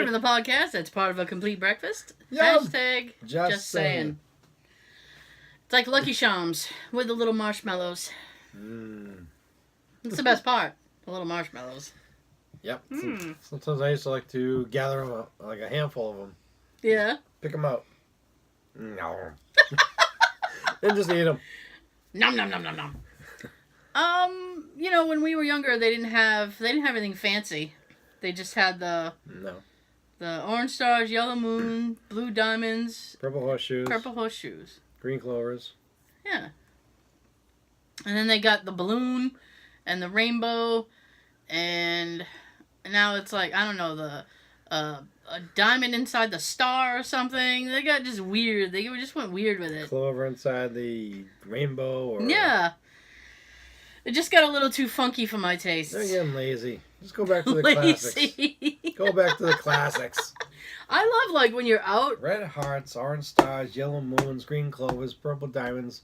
to the podcast that's part of a complete breakfast. Yum. Hashtag Just saying. It's like Lucky Charms with the little marshmallows. Mm. It's the best part. The little marshmallows. Yep. Mm. Sometimes I used to like to gather them, like a handful of them. Yeah. Pick them out. No. And just eat them. Nom nom nom nom nom. When we were younger, they didn't have anything fancy. They just had the orange stars, yellow moon, blue diamonds, Purple horseshoes, green clovers. Yeah. And then they got the balloon and the rainbow, and now it's like, I don't know, a diamond inside the star or something. They got just weird. They just went weird with it. Clover inside the rainbow. Or... Yeah. It just got a little too funky for my taste. They're getting lazy. Just go back to the classics. Go back to the classics. I love, like, when you're out. Red hearts, orange stars, yellow moons, green clovers, purple diamonds.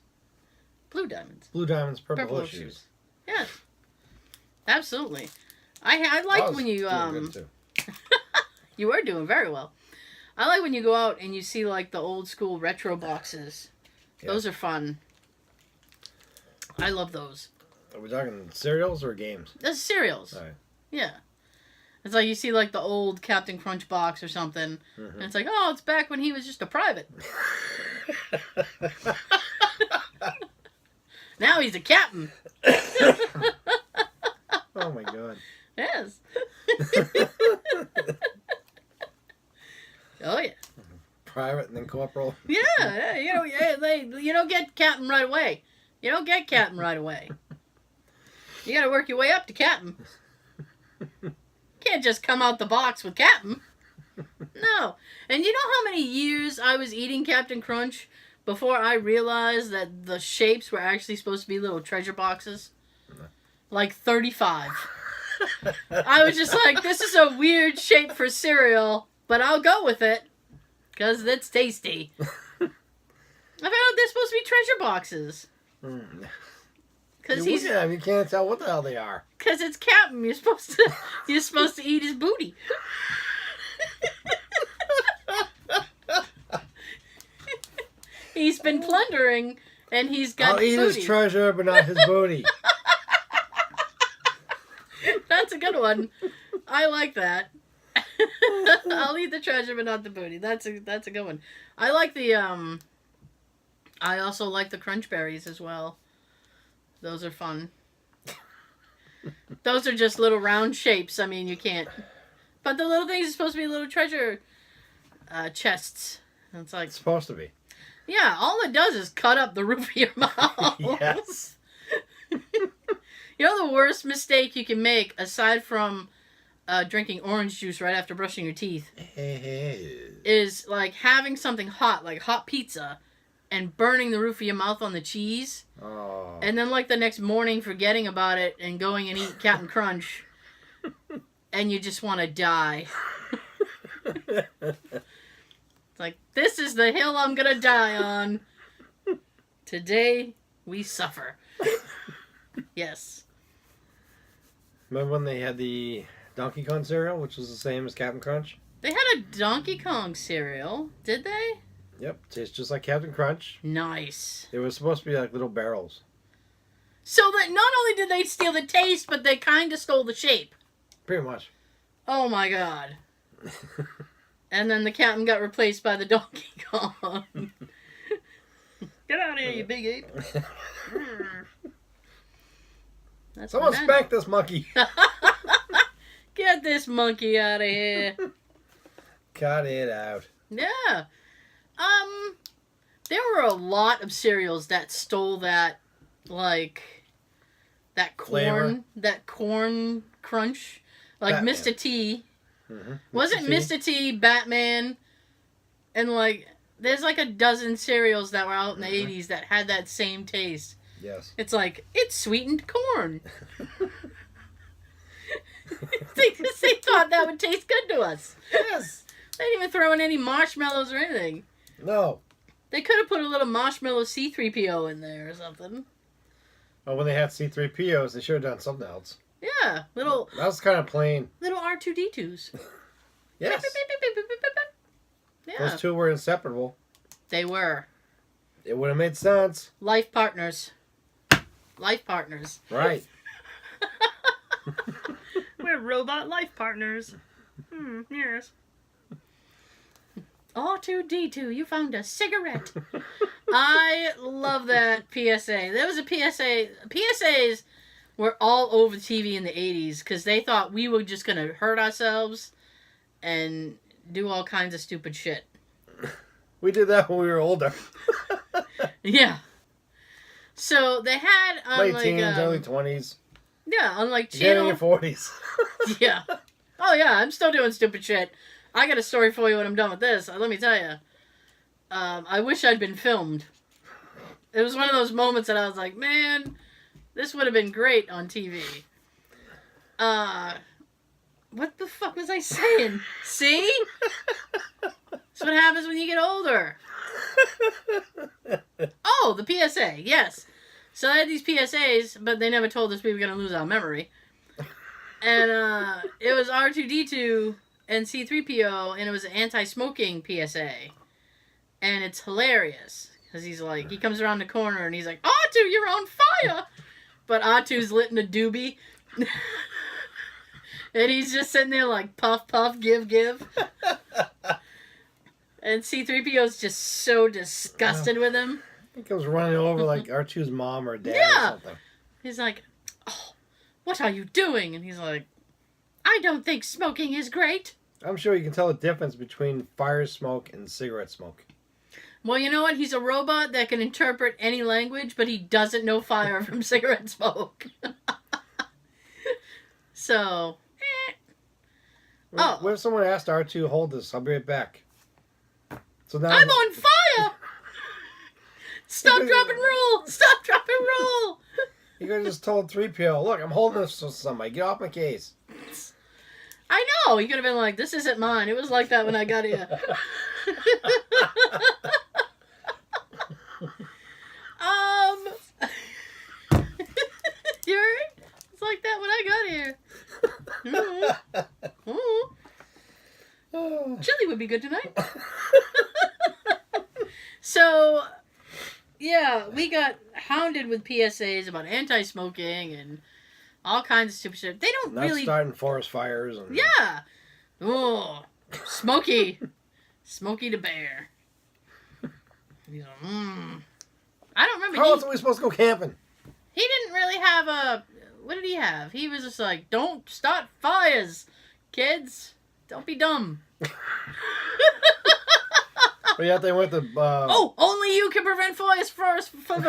Blue diamonds. Blue diamonds, purple horseshoes. Yeah. Absolutely. I like when you good too. You were doing very well. I like when you go out and you see, like, the old school retro boxes. Yeah. Those are fun. I love those. Are we talking cereals or games? That's cereals. All right. Yeah. It's like you see, like, the old Captain Crunch box or something, and it's like, oh, it's back when he was just a private. Now he's a captain. Oh, my God. Yes. Oh, yeah. Private and then corporal. Yeah. You don't get captain right away. You don't get captain right away. You gotta work your way up to captain. Can't just come out the box with captain. No. And you know how many years I was eating Captain Crunch before I realized that the shapes were actually supposed to be little treasure boxes? Like 35. I was just like, this is a weird shape for cereal, but I'll go with it. Because it's tasty. I found out they're supposed to be treasure boxes. Because you can't tell what the hell they are. Because it's Captain. You're supposed to eat his booty. He's been plundering, and he's got I'll eat booty. his treasure, but not his booty. That's a good one. I like that. I'll eat the treasure, but not the booty. That's a good one. I like the I also like the Crunch Berries as well. Those are fun. Those are just little round shapes. I mean, you can't. But the little things are supposed to be little treasure chests. It's like it's supposed to be. Yeah, all it does is cut up the roof of your mouth. Yes. You know the worst mistake you can make, aside from drinking orange juice right after brushing your teeth, is like having something hot, like hot pizza, and burning the roof of your mouth on the cheese. Oh. And then, like, the next morning forgetting about it and going and eat Captain Crunch. And you just want to die. It's like, this is the hill I'm going to die on. Today, we suffer. Yes. Remember when they had the Donkey Kong cereal, which was the same as Captain Crunch? They had a Donkey Kong cereal, did they? Yep, tastes just like Captain Crunch. Nice. It was supposed to be like little barrels. So that not only did they steal the taste, but they kind of stole the shape. Pretty much. Oh my God. And then the captain got replaced by the Donkey Kong. Get out of here, you big ape. Someone spank this monkey. Get this monkey out of here. Cut it out. Yeah. There were a lot of cereals that stole that, like, that corn crunch. Like Batman. Mr. T. Mm-hmm. Wasn't Mr. T, Batman, and, like, there's like a dozen cereals that were out in the 80s that had that same taste. Yes. It's like, it's sweetened corn. they thought that would taste good to us. Yes. They didn't even throw in any marshmallows or anything. No. They could have put a little marshmallow C-3PO in there or something. Oh, when they had C-3POs, they should have done something else. Yeah, little... That was kind of plain. Little R2-D2s. Yes. Yeah, Those two were inseparable. they were It would have made sense. life partners. Life partners. Right. We're robot life partners. Yes. R2D2, you found a cigarette. I love that PSA. There was a PSA. PSAs were all over TV in the 80s because they thought we were just going to hurt ourselves and do all kinds of stupid shit. We did that when we were older. Yeah. So they had on Late like teens, early 20s. yeah, on like Getting channel your 40s. yeah. Oh yeah, I'm still doing stupid shit. I got a story for you when I'm done with this. Let me tell you. I wish I'd been filmed. It was one of those moments that I was like, man, this would have been great on TV. What the fuck was I saying? See? That's what happens when you get older. Oh, the PSA, yes. So I had these PSAs, but they never told us we were going to lose our memory. And it was R2D2 and C3PO, and it was an anti-smoking PSA. And it's hilarious. Because he's like, he comes around the corner and he's like, R2, you're on fire! But R2's lit in a doobie. And he's just sitting there like, puff, puff, give, give. And C3PO's just so disgusted with him. He comes running over like R2's mom or dad Yeah. or something. He's like, oh, what are you doing? And he's like, I don't think smoking is great. I'm sure you can tell the difference between fire smoke and cigarette smoke. Well, you know what? He's a robot that can interpret any language, but he doesn't know fire from cigarette smoke. So, Oh. What if someone asked R2, hold this, I'll be right back. So now I'm on fire! Stop, drop, and roll! Stop, drop, and roll! You could have just told 3PO, look, I'm holding this for somebody. Get off my case. I know! He could have been like, this isn't mine. It was like that when I got here. You heard? It's like that when I got here. Mm-hmm. Mm-hmm. Chili would be good tonight. So, yeah, we got hounded with PSAs about anti-smoking and all kinds of stupid shit. They don't Not really... starting forest fires. And... Yeah. Oh, Smokey. Smokey the Bear. He's like, I don't remember. How else are we supposed to go camping? He didn't really have a... What did he have? He was just like, don't start fires, kids. Don't be dumb. But yet they went to... Oh, only you can prevent fires Forrest Gump.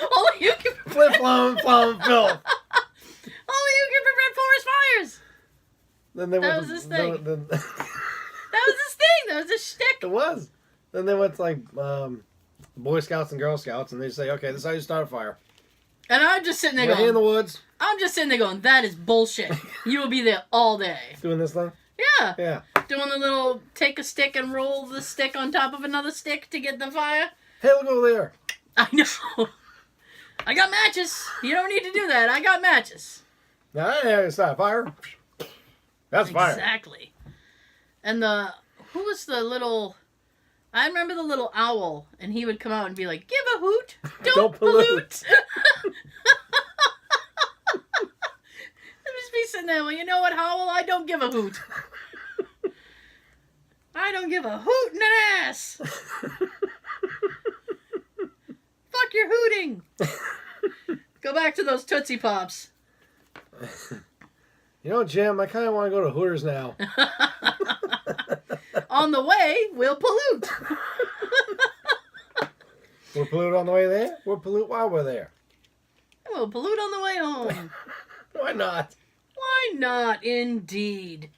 Only you can Flip, flum, flum, Phil. Only you can prevent forest fires. Then they That went was to, his thing. Then, That was his thing. That was his shtick. it was. Then they went to like Boy Scouts and Girl Scouts, and they say, okay, this is how you start a fire. And I'm just sitting there Right here in the going, woods, I'm just sitting there going, that is bullshit. You will be there all day. doing this thing. Yeah. Yeah. Doing the little take a stick and roll the stick on top of another stick to get the fire. Hey, look over there. I know. I got matches. You don't need to do that. I got matches. Now, that ain't how you start a fire. That's fire. Exactly. And who was the little... I remember the little owl, and he would come out and be like, give a hoot, don't pollute. I'd just be sitting there, well, you know what, Howl? I don't give a hoot. I don't give a hoot in an ass. Fuck your hooting. Go back to those Tootsie Pops. You know, Jim, I kind of want to go to Hooters now. On the way, we'll pollute. We'll pollute on the way there. We'll pollute while we're there. We'll pollute on the way home. Why not? Why not, indeed?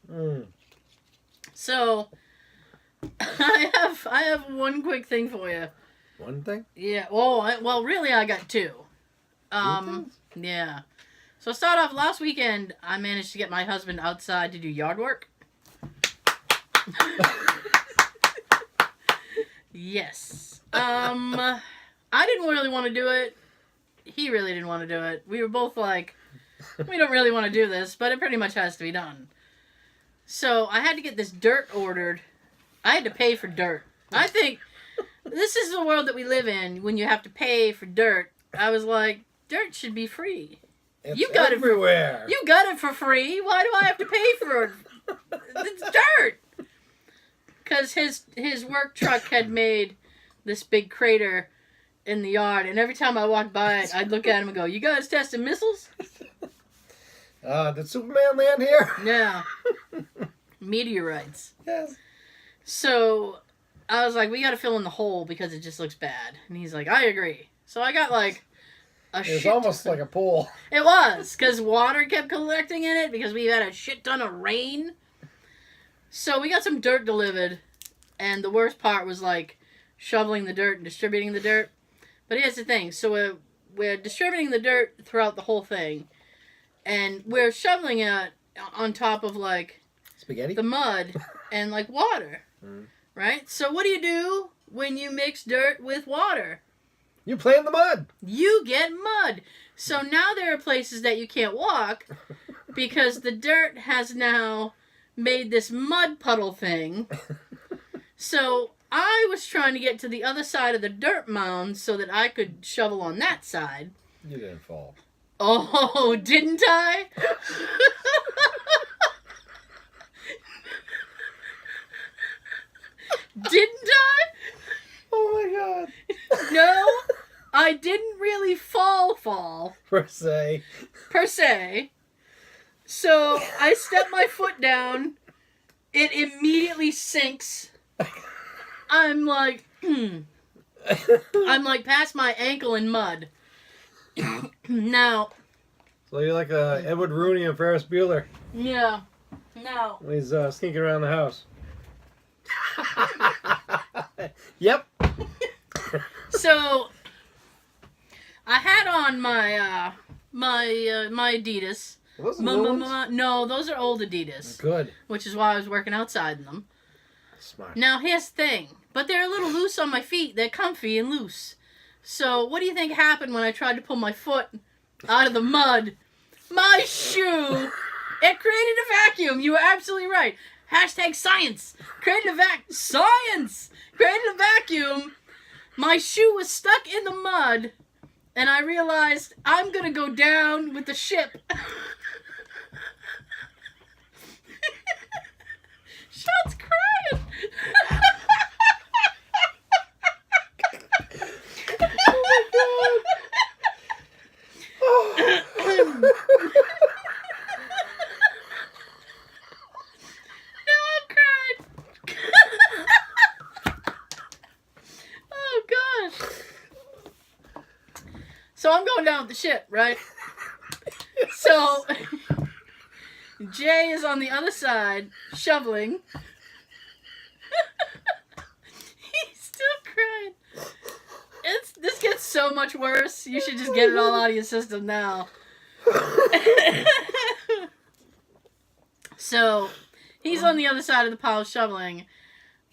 So, I have one quick thing for you. One thing? Yeah. Well, really, I got two. Yeah. So start off last weekend. I managed to get my husband outside to do yard work. Yes. I didn't really want to do it. He really didn't want to do it. We were both like, we don't really want to do this, but it pretty much has to be done. So I had to get this dirt ordered. I had to pay for dirt. I think this is the world that we live in when you have to pay for dirt. I was like, dirt should be free. It's You got it everywhere. You got it for free. Why do I have to pay for it? It's dirt. Because his work truck had made this big crater in the yard, and every time I walked by it, I'd look at him and go, "You guys testing missiles?" Did Superman land here? Yeah. Meteorites. Yes. So I was like, we got to fill in the hole because it just looks bad. And he's like, I agree. So I got like a It was shit. almost like a pool. It was because water kept collecting in it because we had a shit ton of rain. So we got some dirt delivered, and the worst part was like shoveling the dirt and distributing the dirt. But here's the thing: so we're distributing the dirt throughout the whole thing, and we're shoveling it on top of like Spaghetti? the mud and like water, right? So what do you do when you mix dirt with water? You play in the mud. You get mud. So now there are places that you can't walk because the dirt has now made this mud puddle thing. So I was trying to get to the other side of the dirt mound so that I could shovel on that side. You didn't fall. Oh, didn't I? Didn't I? Oh my god. No, I didn't really fall Per se. per se. So I step my foot down. It immediately sinks. I'm like, I'm like past my ankle in mud. Now, So you're like Edward Rooney and Ferris Bueller yeah, now, when he's sneaking around the house. Yep. so I had on my my Adidas. Are those the new ones? No, those are old Adidas, Good. which is why I was working outside in them. Smart. Now, here's the thing. But they're a little loose on my feet. They're comfy and loose. So, what do you think happened when I tried to pull my foot out of the mud? My shoe! It created a vacuum. You were absolutely right. Hashtag science. Created a science! Created a vacuum. My shoe was stuck in the mud. And I realized I'm going to go down with the ship. Sean's crying. Now I'm crying. Oh gosh. So I'm going down with the ship, right? So Jay is on the other side shoveling. He's still crying. This gets so much worse. You should just get it all out of your system now. So he's on the other side of the pile shoveling.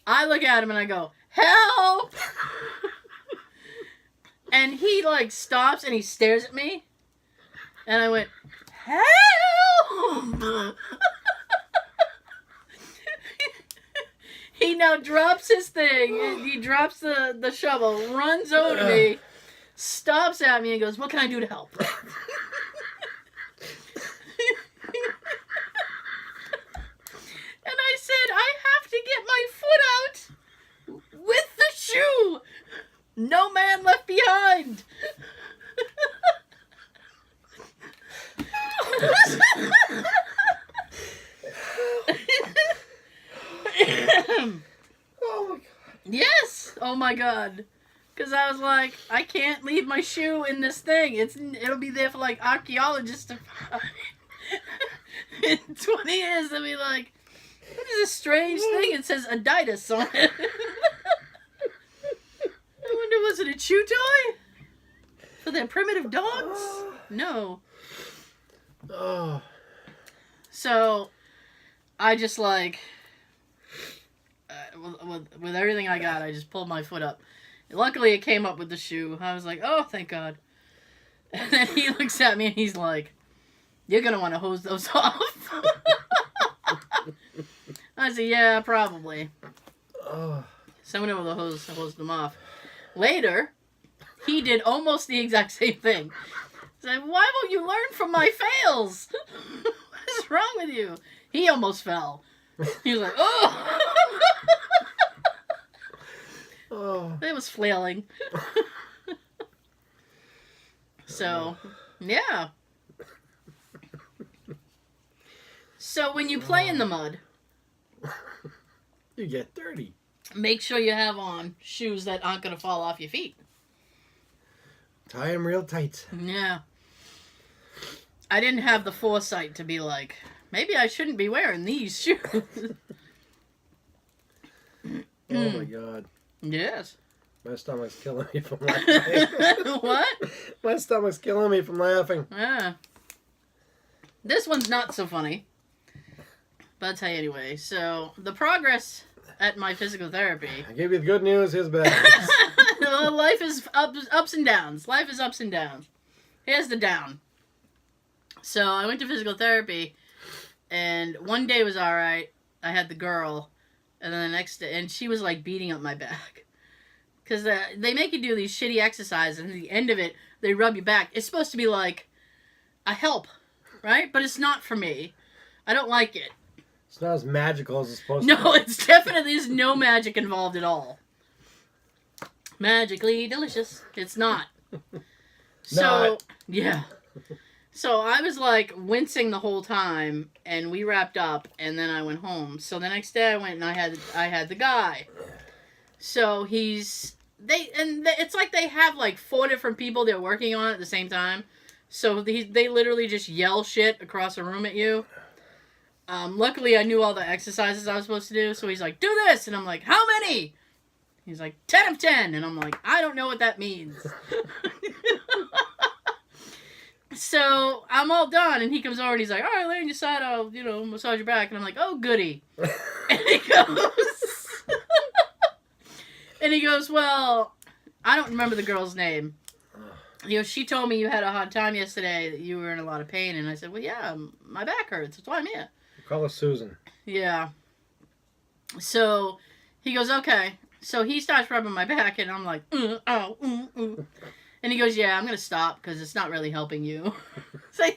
I look at him and I go, "Help!" And he like stops and he stares at me. And I went, "Help!" He now drops his thing. He drops the shovel, runs over to me, stops at me and goes, "What can I do to help?" And I said, "I have to get my foot out with the shoe. No man left behind." Oh my god. Yes. Oh my god. Because I was like, I can't leave my shoe in this thing. It'll be there for like archaeologists to find. In 20 years, they'll be like, what is this strange thing? It says Adidas on it. I wonder, was it a chew toy? For their primitive dogs? No. Oh. So, I just like, with everything I got, I just pulled my foot up. Luckily, it came up with the shoe. I was like, oh, thank God. And then he looks at me and he's like, you're going to want to hose those off. I said, yeah, probably. Oh. Someone over the hosed him off. Later, he did almost the exact same thing. He's like, why won't you learn from my fails? What is wrong with you? He almost fell. He was like, oh! Oh. It was flailing. So, yeah. So when you play in the mud, You get dirty. make sure you have on shoes that aren't going to fall off your feet. Tie them real tight. Yeah. I didn't have the foresight to be like, maybe I shouldn't be wearing these shoes. Oh my god. Yes. My stomach's killing me from laughing. What? My stomach's killing me from laughing. Yeah. This one's not so funny. But I'll tell you anyway. So, the progress at my physical therapy. I gave you the good news, here's the bad news. Life is ups and downs. Life is ups and downs. Here's the down. So, I went to physical therapy, and one day was alright. I had the girl, and then the next day, and she was like beating up my back. Because they make you do these shitty exercises, and at the end of it, they rub you back. It's supposed to be like a help, right? But it's not for me. I don't like it. It's not as magical as it's supposed to be. No, it's definitely, there's no magic involved at all. Magically delicious. It's not. So, Not. yeah. So I was like wincing the whole time, and we wrapped up, and then I went home. So the next day I went and I had the guy. So it's like they have like 4 different people they're working on at the same time. So they literally just yell shit across the room at you. Luckily I knew all the exercises I was supposed to do. So he's like, do this. And I'm like, how many? He's like, 10 of 10. And I'm like, I don't know what that means. So I'm all done. And he comes over and he's like, all right, lay on your side. I'll, massage your back. And I'm like, oh, goody. And he goes... And he goes, well, I don't remember the girl's name. He goes, she told me you had a hard time yesterday, that you were in a lot of pain. And I said, well, yeah, my back hurts. That's why I'm here. Call her Susan. Yeah. So he goes, okay. So he starts rubbing my back, and I'm like, And he goes, yeah, I'm going to stop because it's not really helping you. So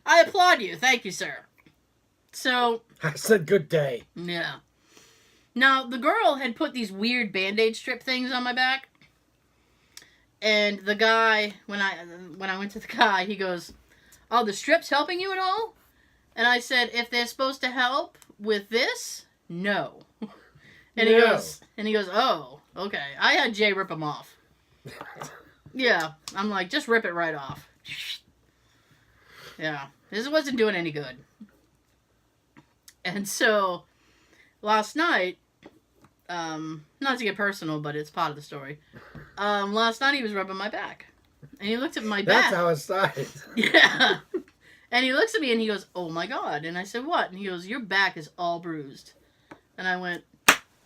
I applaud you. Thank you, sir. So. I said good day. Yeah. Now, the girl had put these weird Band-Aid strip things on my back. And the guy, when I went to the guy, he goes, oh, the strip's helping you at all? And I said, if they're supposed to help with this, no. And he goes, oh, okay. I had Jay rip them off. Yeah. I'm like, just rip it right off. Yeah. This wasn't doing any good. And so, last night, not to get personal, but it's part of the story. Last night he was rubbing my back. And he looked at my back. That's how it started. Yeah. And he looks at me and he goes, oh my God. And I said, what? And he goes, your back is all bruised. And I went,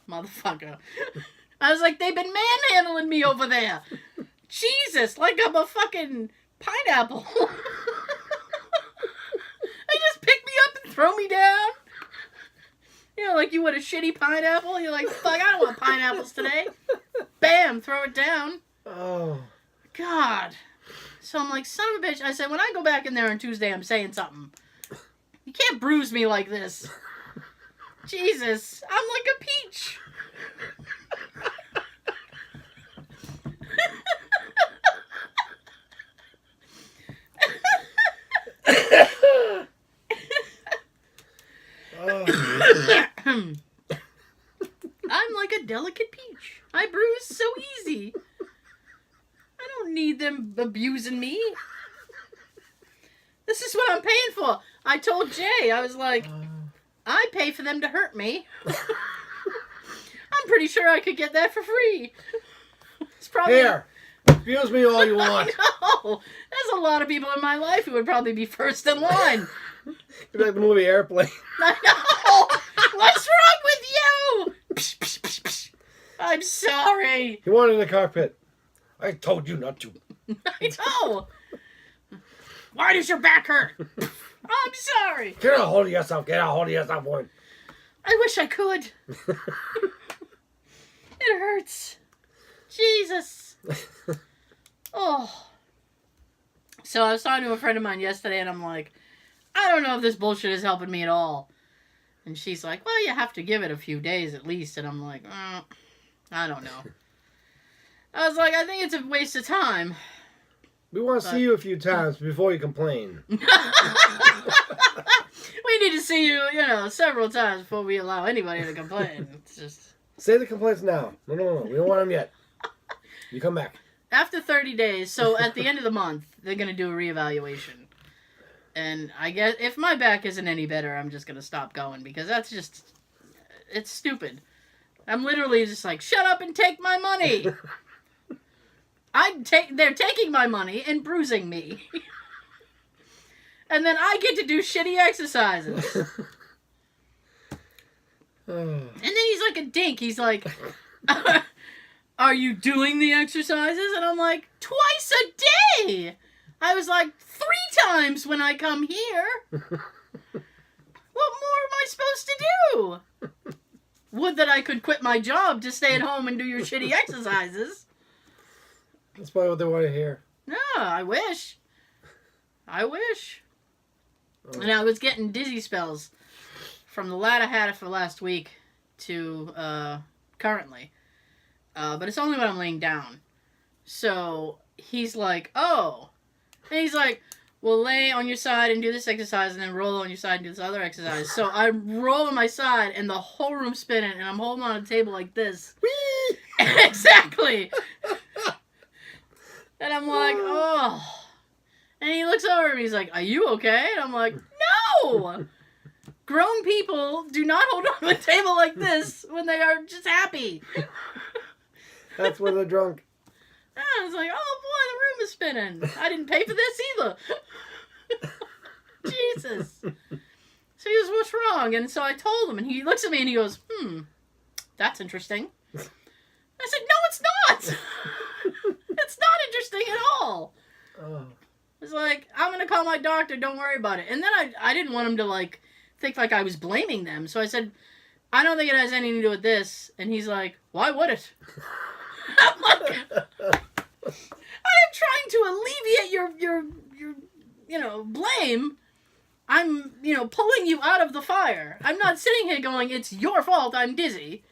motherfucker. I was like, they've been manhandling me over there. Jesus, like I'm a fucking pineapple. They just pick me up and throw me down. Like you would a shitty pineapple. You're like, fuck, I don't want pineapples today. Bam, throw it down. Oh. God. So I'm like, son of a bitch. I said, when I go back in there on Tuesday, I'm saying something. You can't bruise me like this. Jesus, I'm like a peach. I'm like a delicate peach. I bruise so easy. I don't need them abusing me. This is what I'm paying for. I told Jay, I was like, I pay for them to hurt me. I'm pretty sure I could get that for free. It's probably... Here, abuse me all you want. I know. There's a lot of people in my life who would probably be first in line. You're like the movie Airplane. I know. What's wrong with you? Psh, psh, psh, psh. I'm sorry. He wanted in the cockpit. I told you not to. I know. Why does your back hurt? I'm sorry. Get a hold of yourself. Get a hold of yourself, woman. I wish I could. It hurts. Jesus. Oh. So I was talking to a friend of mine yesterday, and I'm like, I don't know if this bullshit is helping me at all. And she's like, well, you have to give it a few days at least. And I'm like, I don't know. I was like, I think it's a waste of time. We want to see you a few times before you complain. We need to see you, several times before we allow anybody to complain. It's just... Say the complaints now. No. We don't want them yet. You come back. After 30 days, so at the end of the month, they're going to do a reevaluation. And I guess if my back isn't any better, I'm just going to stop going because that's just... It's stupid. I'm literally just like, shut up and take my money! They're taking my money and bruising me. And then I get to do shitty exercises. And then he's like a dink. He's like, are you doing the exercises? And I'm like, twice a day. I was like, 3 times when I come here. What more am I supposed to do? Would that I could quit my job to stay at home and do your shitty exercises. That's probably what they want to hear. No, I wish. Oh. And I was getting dizzy spells from the latter half for last week to currently. But it's only when I'm laying down. So he's like, oh. And he's like, well, lay on your side and do this exercise and then roll on your side and do this other exercise. So I roll on my side and the whole room's spinning and I'm holding on a table like this. Whee! Exactly. And I'm like, oh. And he looks over at me. He's like, are you okay? And I'm like, no. Grown people do not hold on to a table like this when they are just happy. That's when they're drunk. And I was like, oh boy, the room is spinning. I didn't pay for this either. Jesus. So he goes, what's wrong? And so I told him, and he looks at me and he goes, that's interesting. I said, no, it's not. It's not interesting at all. Oh. It's like, I'm going to call my doctor, don't worry about it. And then I didn't want him to, think like I was blaming them. So I said, I don't think it has anything to do with this. And he's like, why would it? I'm like, I am trying to alleviate your blame. I'm, pulling you out of the fire. I'm not sitting here going, it's your fault I'm dizzy.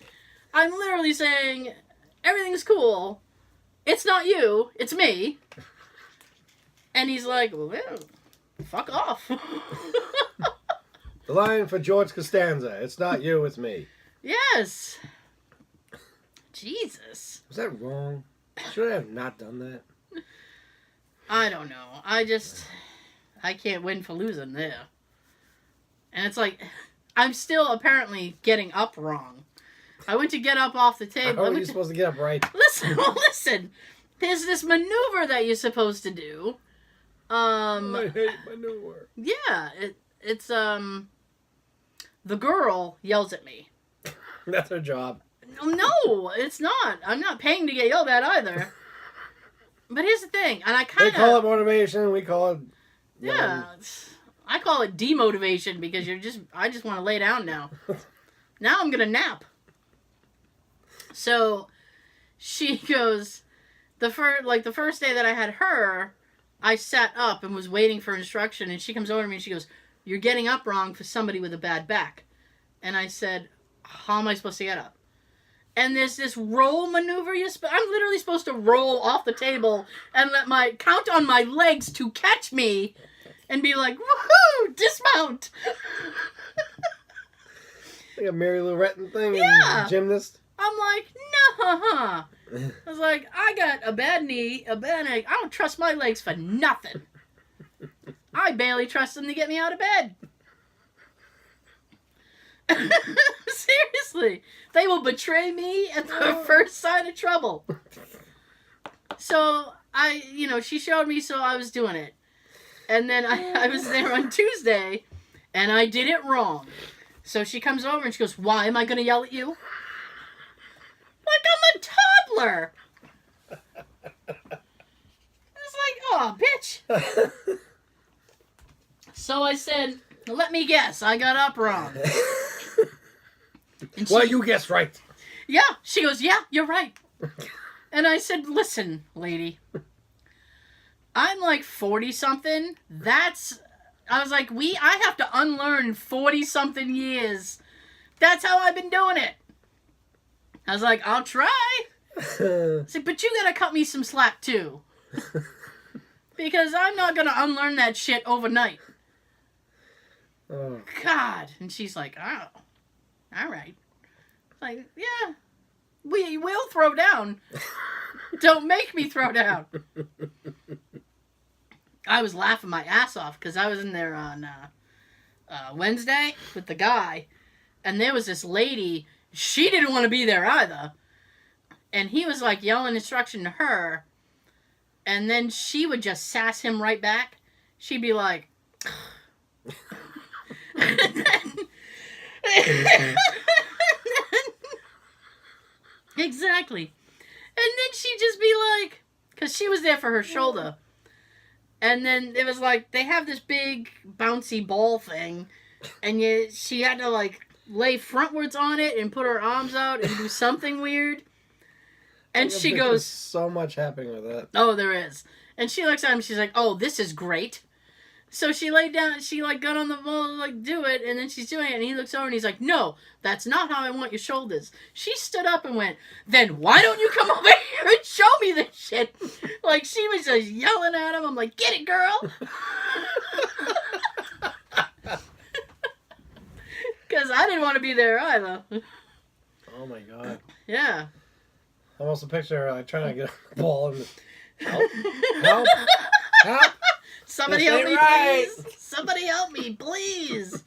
I'm literally saying, everything's cool. It's not you, it's me. And he's like, well, fuck off. The line for George Costanza. It's not you, it's me. Yes. Jesus. Was that wrong? Should I have not done that? I don't know. I can't win for losing there. And it's like, I'm still apparently getting up wrong. I went to get up off the table. How are you supposed to get up right? Listen. There's this maneuver that you're supposed to do. I hate maneuver. Yeah, it's the girl yells at me. That's her job. No, it's not. I'm not paying to get yelled at either. But here's the thing, and I They call it motivation. We call it. Yeah, I call it demotivation because I just want to lay down now. Now I'm gonna nap. So she goes, the first day that I had her, I sat up and was waiting for instruction, and she comes over to me and she goes, "You're getting up wrong for somebody with a bad back." And I said, "How am I supposed to get up?" And there's this roll maneuver. I'm literally supposed to roll off the table and count on my legs to catch me and be like, woohoo, dismount. Like a Mary Lou Retton thing. Yeah. Gymnast. I'm like, nah. I was like, I got a bad knee, a bad neck. I don't trust my legs for nothing. I barely trust them to get me out of bed. Seriously. They will betray me at the first sign of trouble. So, she showed me, so I was doing it. And then I was there on Tuesday, and I did it wrong. So she comes over and she goes, "Why am I going to yell at you?" Like I'm a toddler. It's like, oh, bitch. So I said, let me guess, I got up wrong. And Well, you guessed right. Yeah, she goes, yeah, you're right. And I said, listen, lady, I'm like 40-something. I was like, I have to unlearn 40-something years. That's how I've been doing it. I was like, I'll try. I said, but you gotta cut me some slack too. Because I'm not gonna unlearn that shit overnight. Oh. God. And she's like, oh, all right. Like, yeah, we will throw down. Don't make me throw down. I was laughing my ass off because I was in there on Wednesday with the guy, and there was this lady. She didn't want to be there either, and he was like yelling instruction to her, and then she would just sass him right back. She'd be like, exactly. And then she'd just be like, because she was there for her shoulder. And then it was like, they have this big bouncy ball thing. And she had to like lay frontwards on it and put her arms out and do something weird. And she There's goes, so much happening with that. oh, there is. And she looks at him, she's like, oh, this is great. So she laid down, she like got on the ball, like do it, and then she's doing it, and he looks over and he's like, no, that's not how I want your shoulders. She stood up and went, then why don't you come over here and show me this shit? Like, she was just yelling at him. I'm like, get it, girl. Because I didn't want to be there either. Oh my god. Yeah. I almost a picture I trying to get on the ball and help. Help. Somebody This help me, ain't right. please. Somebody help me, please.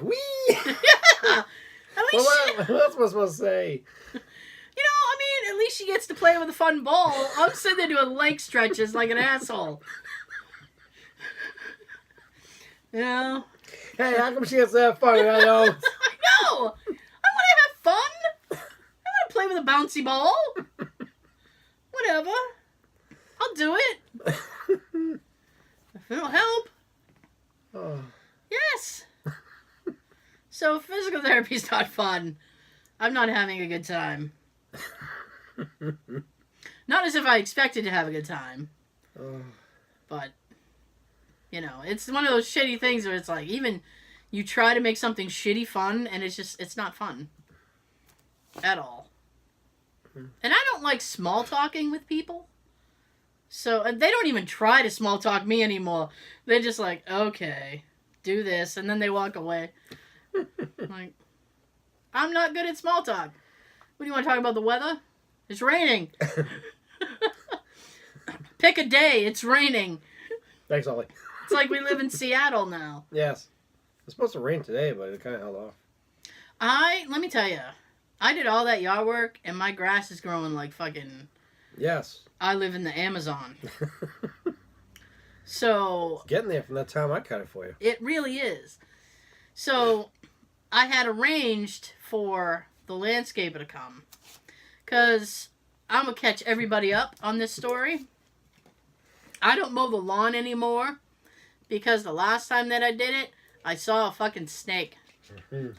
Whee! Yeah. At least What else was I supposed to say? you know, I mean, at least she gets to play with a fun ball. I'm sitting there doing leg stretches like an asshole. You know? Hey, how come she gets to have fun and I don't? I know! I want to have fun. I want to play with a bouncy ball. Whatever. I'll do it. If it'll help. Oh. Yes. So physical therapy's not fun. I'm not having a good time. Not as if I expected to have a good time. Oh. But, you know, it's one of those shitty things where it's like, even you try to make something shitty fun, and it's not fun. At all. And I don't like small talking with people. So, and they don't even try to small talk me anymore. They're just like, okay, do this, and then they walk away. Like, I'm not good at small talk. What do you want to talk about, the weather? It's raining. Pick a day, it's raining. Thanks, Ollie. It's like we live in Seattle now. Yes. It's supposed to rain today, but it kind of held off. Let me tell you, I did all that yard work, and my grass is growing like fucking... Yes. I live in the Amazon. So... It's getting there from that time I cut it for you. It really is. So, I had arranged for the landscaper to come. Because I'm going to catch everybody up on this story. I don't mow the lawn anymore. Because the last time that I did it, I saw a fucking snake. Mm-hmm.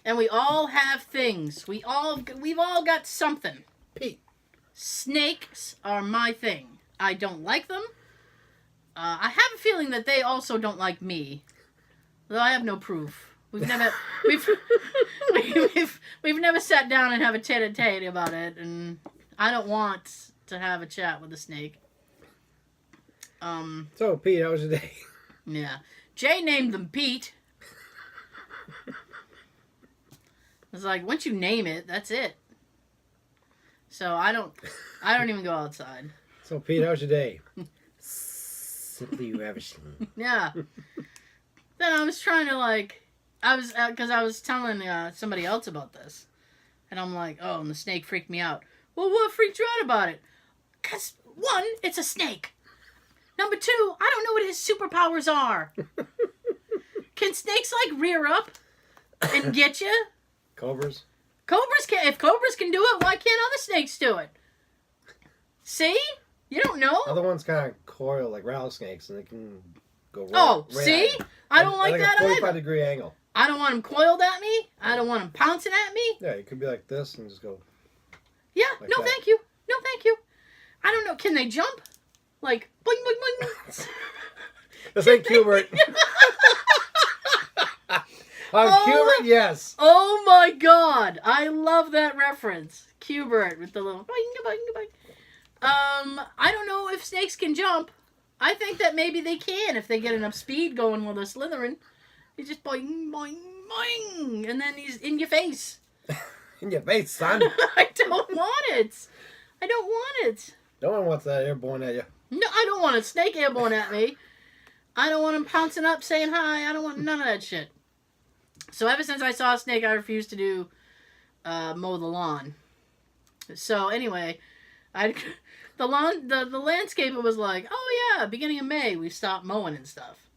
And we all have things. We've all got something. Pete. Snakes are my thing. I don't like them. I have a feeling that they also don't like me. Though I have no proof. We've never we've never sat down and have a tete-a-tete about it, and I don't want to have a chat with a snake. So, Pete, how was your day? Yeah. Jay named them Pete. It's like, once you name it, that's it. So I don't even go outside. So, Pete, how was your day? Simply ravishing. Yeah. Then I was trying to because I was telling somebody else about this. And I'm like, oh, and the snake freaked me out. Well, what freaked you out about it? Because, one, it's a snake. Number two, I don't know what his superpowers are. Can snakes, rear up and get you? Cobras? If cobras can do it, why can't other snakes do it? See? You don't know? Other ones kind of coil like rattlesnakes, and they can go right. Oh, see? I don't like that a 45 either. degree angle. I don't want him coiled at me. I don't want him pouncing at me. Yeah, you could be like this and just go. Yeah, Like no that. thank you. No thank you. I don't know. Can they jump? Like, boing, boing, boing. This ain't Qbert. Qbert, yes. Oh my god. I love that reference. Qbert with the little boing, boing, boing. I don't know if snakes can jump. I think that maybe they can if they get enough speed going while they're slithering. He's just boing, boing, boing. And then he's in your face. In your face, son. I don't want it. I don't want it. No one wants that airborne at you. No, I don't want a snake airborne at me. I don't want him pouncing up saying hi. I don't want none of that shit. So ever since I saw a snake, I refused to do mow the lawn. So anyway, the landscaper was like, oh yeah, beginning of May we stopped mowing and stuff.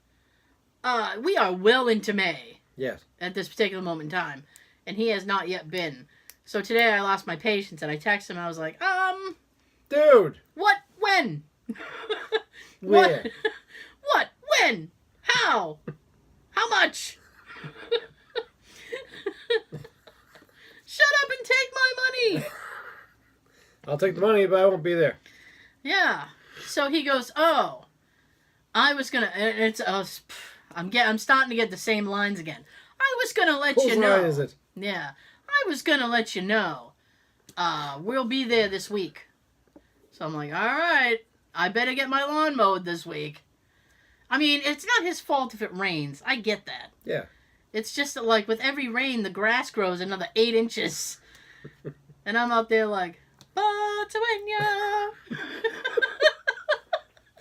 We are well into May. Yes. At this particular moment in time, and he has not yet been. So today I lost my patience and I texted him. I was like, Dude. what? When? Where? What? When? How? How much? Shut up and take my money. I'll take the money, but I won't be there. Yeah. So he goes, oh, I was gonna. It's I'm starting to get the same lines again. I was gonna let Whose you know. line is it? Yeah. I was gonna let you know. We'll be there this week. So I'm like, all right. I better get my lawn mowed this week. I mean, it's not his fault if it rains. I get that. Yeah. It's just that, like, with every rain, the grass grows another 8 inches. And I'm out there like, Botawenya.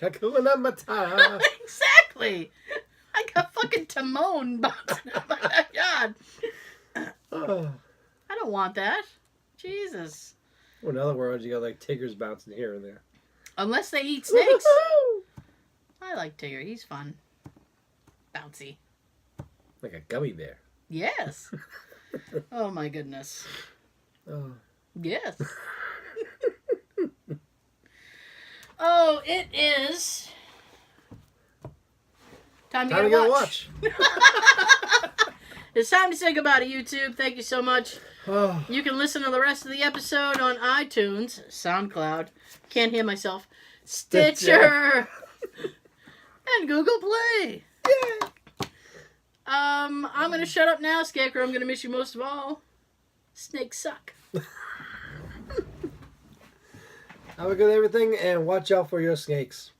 Hakuna Matata. Exactly. I got fucking Timon bouncing in my backyard. Oh. I don't want that. Jesus. Well, in other words, you got like tigers bouncing here and there. Unless they eat snakes. Woo-hoo! I like Tigger. He's fun. Bouncy. Like a gummy bear. Yes. Oh my goodness. Oh. Yes. Oh, it is time to Time to get go a watch. It's time to say goodbye to YouTube. Thank you so much. Oh. You can listen to the rest of the episode on iTunes, SoundCloud, can't hear myself, Stitcher, and Google Play. Yeah. I'm gonna shut up now, Scarecrow. I'm gonna miss you most of all. Snakes suck. Have a good everything and watch out for your snakes.